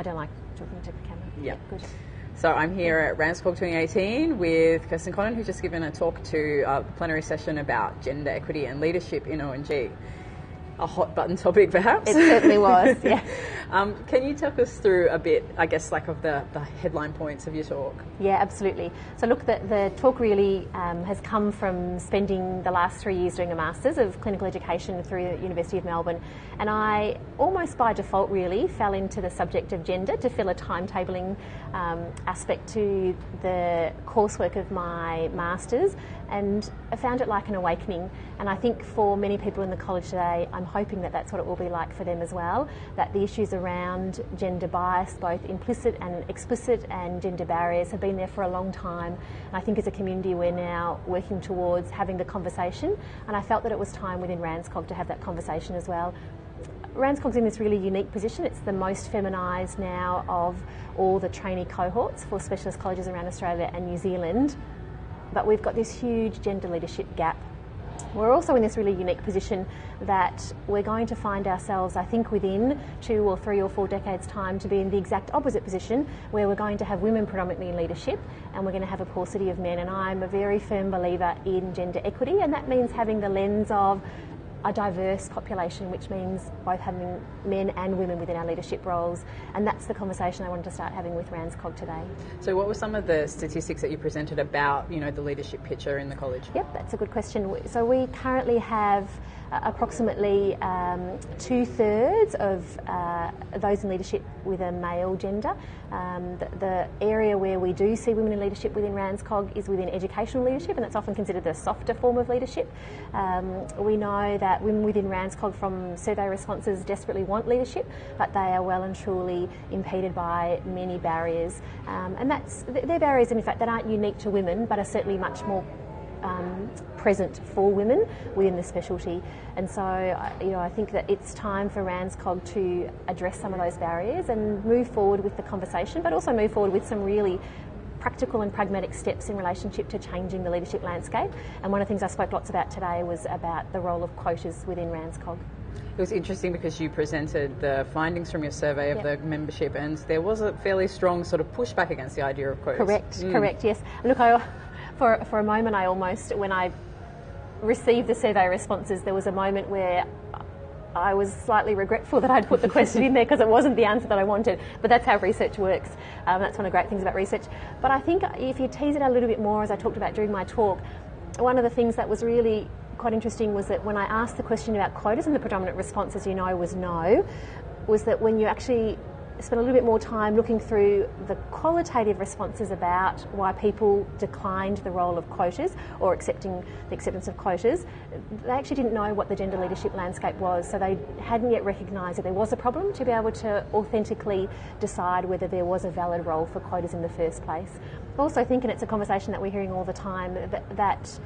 I don't like talking to the camera. Yeah. Good. So I'm here at RANZCOG 2018 with Kirsten Connan, who's just given a talk to the plenary session about gender equity and leadership in ONG. A hot button topic, perhaps? It certainly was, yeah. Can you talk us through a bit, I guess, like of the headline points of your talk? Yeah, absolutely. So look, the talk really has come from spending the last 3 years doing a Masters of Clinical Education through the University of Melbourne, and I almost by default really fell into the subject of gender to fill a timetabling aspect to the coursework of my Masters, and I found it like an awakening. And I think for many people in the college today, I'm hoping that that's what it will be like for them as well, that the issues around gender bias, both implicit and explicit, and gender barriers have been there for a long time. And I think as a community we're now working towards having the conversation, and I felt that it was time within RANZCOG to have that conversation as well. RANZCOG's in this really unique position. It's the most feminised now of all the trainee cohorts for specialist colleges around Australia and New Zealand, but we've got this huge gender leadership gap. We're also in this really unique position that we're going to find ourselves, I think, within 2 or 3 or 4 decades' time to be in the exact opposite position, where we're going to have women predominantly in leadership and we're going to have a paucity of men. And I'm a very firm believer in gender equity, and that means having the lens of a diverse population, which means both having men and women within our leadership roles, and that's the conversation I wanted to start having with RANZCOG today. So what were some of the statistics that you presented about, the leadership picture in the college? Yep, that's a good question. So we currently have approximately 2/3 of those in leadership with a male gender. The area where we do see women in leadership within RANZCOG is within educational leadership, and that's often considered the softer form of leadership. We know that women within RANZCOG from survey responses desperately want leadership, but they are well and truly impeded by many barriers. And they're barriers, in fact, that aren't unique to women, but are certainly much more present for women within the specialty. And so I think that it's time for RANZCOG to address some of those barriers and move forward with the conversation, but also move forward with some really practical and pragmatic steps in relationship to changing the leadership landscape. And one of the things I spoke lots about today was about the role of quotas within RANZCOG. It was interesting because you presented the findings from your survey of the membership, and there was a fairly strong sort of pushback against the idea of quotas. Correct, yes. Look, for a moment when I received the survey responses, there was a moment where I was slightly regretful that I'd put the question in there because it wasn't the answer that I wanted, but that's how research works. That's one of the great things about research. But I think if you tease it out a little bit more, as I talked about during my talk, one of the things that was really quite interesting was that when I asked the question about quotas, and the predominant response, as you know, was no, was that when you actually spend a little bit more time looking through the qualitative responses about why people declined the role of quotas or accepting the acceptance of quotas, they actually didn't know what the gender leadership landscape was, so they hadn't yet recognised that there was a problem to be able to authentically decide whether there was a valid role for quotas in the first place. I also think, and it's a conversation that we're hearing all the time, that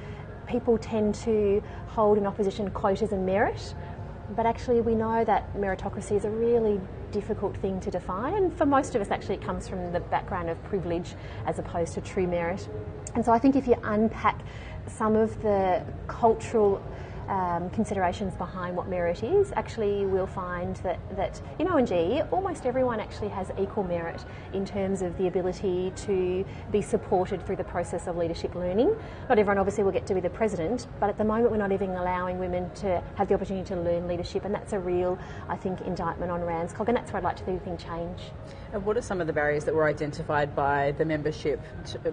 people tend to hold in opposition quotas and merit, but actually we know that meritocracy is a really difficult thing to define, and for most of us actually it comes from the background of privilege as opposed to true merit. And so I think if you unpack some of the cultural considerations behind what merit is, actually we'll find that in ONG almost everyone actually has equal merit in terms of the ability to be supported through the process of leadership learning. Not everyone obviously will get to be the president, but at the moment we're not even allowing women to have the opportunity to learn leadership, and that's a real, I think, indictment on RANZCOG, and that's where I'd like to see things change. And what are some of the barriers that were identified by the membership,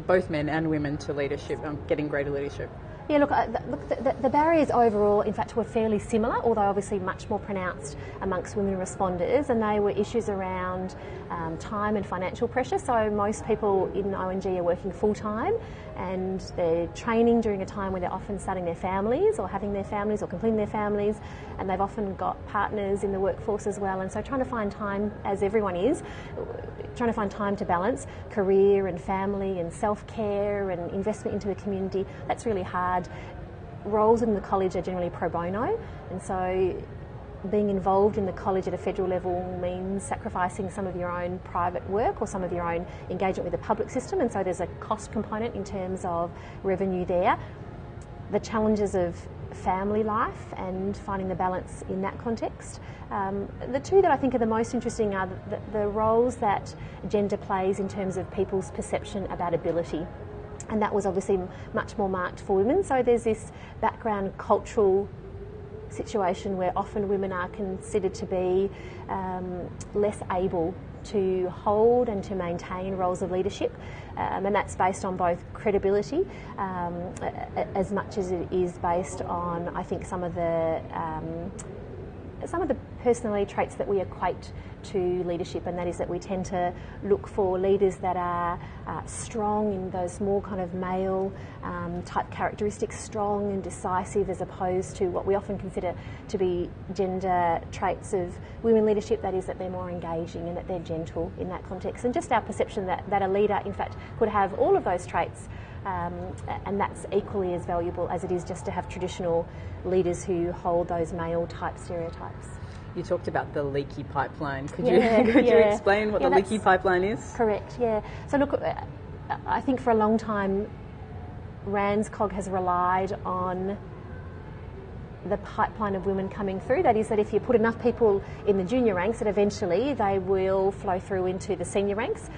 both men and women, to leadership, getting greater leadership? Yeah, look, the barriers overall, in fact, were fairly similar, although obviously much more pronounced amongst women responders, and they were issues around time and financial pressure. So most people in ONG are working full-time, and they're training during a time when they're often starting their families or having their families or completing their families, and they've often got partners in the workforce as well. And so trying to find time, as everyone is, trying to find time to balance career and family and self-care and investment into the community, that's really hard. Roles in the college are generally pro bono, and so being involved in the college at a federal level means sacrificing some of your own private work or some of your own engagement with the public system, and so there's a cost component in terms of revenue there. The challenges of family life and finding the balance in that context. The two that I think are the most interesting are the roles that gender plays in terms of people's perception about ability. And that was obviously much more marked for women. So there's this background cultural situation where often women are considered to be less able to hold and to maintain roles of leadership, and that's based on both credibility as much as it is based on, I think, some of the personality traits that we equate to leadership, and that is that we tend to look for leaders that are strong in those more kind of male type characteristics, strong and decisive, as opposed to what we often consider to be gender traits of women leadership, that is that they're more engaging and that they're gentle in that context. And just our perception that a leader in fact could have all of those traits, and that's equally as valuable as it is just to have traditional leaders who hold those male type stereotypes. You talked about the leaky pipeline. Could you explain what the leaky pipeline is? Correct, yeah. So look, I think for a long time RANZCOG has relied on the pipeline of women coming through. That is that if you put enough people in the junior ranks, that eventually they will flow through into the senior ranks,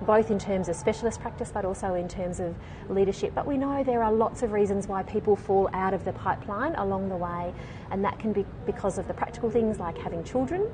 both in terms of specialist practice but also in terms of leadership. But we know there are lots of reasons why people fall out of the pipeline along the way, and that can be because of the practical things like having children,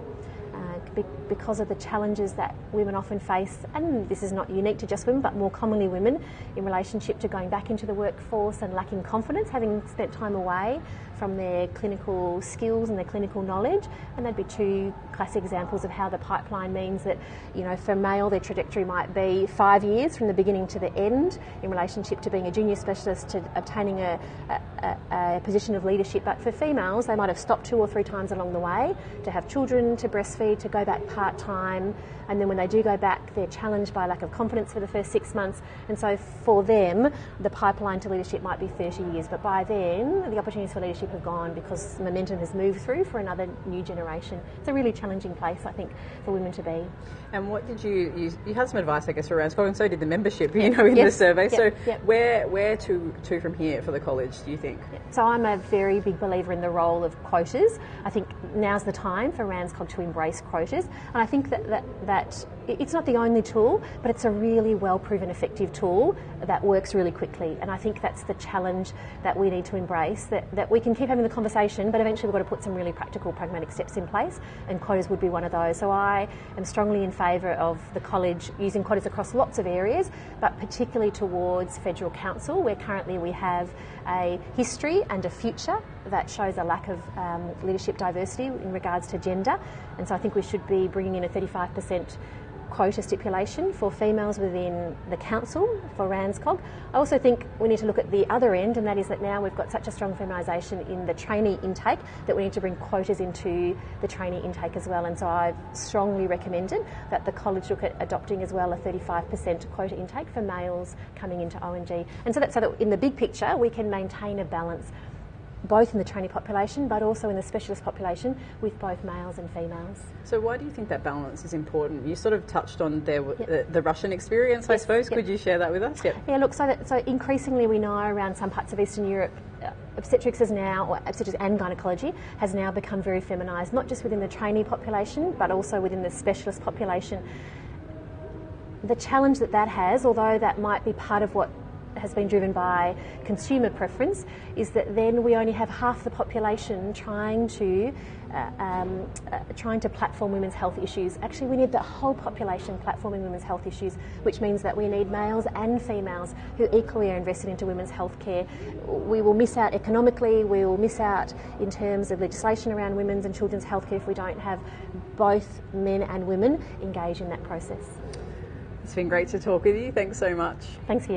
because of the challenges that women often face, and this is not unique to just women but more commonly women, in relationship to going back into the workforce and lacking confidence, having spent time away from their clinical skills and their clinical knowledge. And that'd be two classic examples of how the pipeline means that, you know, for male their trajectory might be 5 years from the beginning to the end in relationship to being a junior specialist to obtaining a position of leadership, but for females they might have stopped 2 or 3 times along the way to have children, to breastfeed, to go back part-time, and then when they do go back they're challenged by lack of confidence for the first 6 months, and so for them the pipeline to leadership might be 30 years, but by then the opportunities for leadership have gone because momentum has moved through for another new generation. It's a really challenging place, I think, for women to be. And what did you had some advice, I guess, for RANZCOG, and so did the membership, you know, in the survey. Where to from here for the college, do you think? So I'm a very big believer in the role of quotas. I think now's the time for RANZCOG to embrace quotas, and I think that it's not the only tool, but it's a really well-proven effective tool that works really quickly, and I think that's the challenge that we need to embrace, that we can keep having the conversation, but eventually we've got to put some really practical, pragmatic steps in place, and quotas would be one of those. So I am strongly in favour of the college using quotas across lots of areas, but particularly towards Federal Council, where currently we have a history and a future that shows a lack of leadership diversity in regards to gender, and so I think we should be bringing in a 35% quota stipulation for females within the council for RANZCOG. I also think we need to look at the other end, and that is that now we've got such a strong feminisation in the trainee intake that we need to bring quotas into the trainee intake as well, and so I've strongly recommended that the college look at adopting as well a 35% quota intake for males coming into ONG, and so that in the big picture we can maintain a balance both in the trainee population but also in the specialist population with both males and females. So why do you think that balance is important? You sort of touched on the Russian experience, I suppose. Could you share that with us? Yeah, look, so increasingly we know around some parts of Eastern Europe obstetrics and gynaecology has now become very feminised, not just within the trainee population but also within the specialist population. The challenge that has, although that might be part of what has been driven by consumer preference, is that then we only have half the population trying to platform women's health issues. Actually, we need the whole population platforming women's health issues, which means that we need males and females who equally are invested into women's health care. We will miss out economically, we will miss out in terms of legislation around women's and children's health care if we don't have both men and women engage in that process. It's been great to talk with you. Thanks so much. Thanks for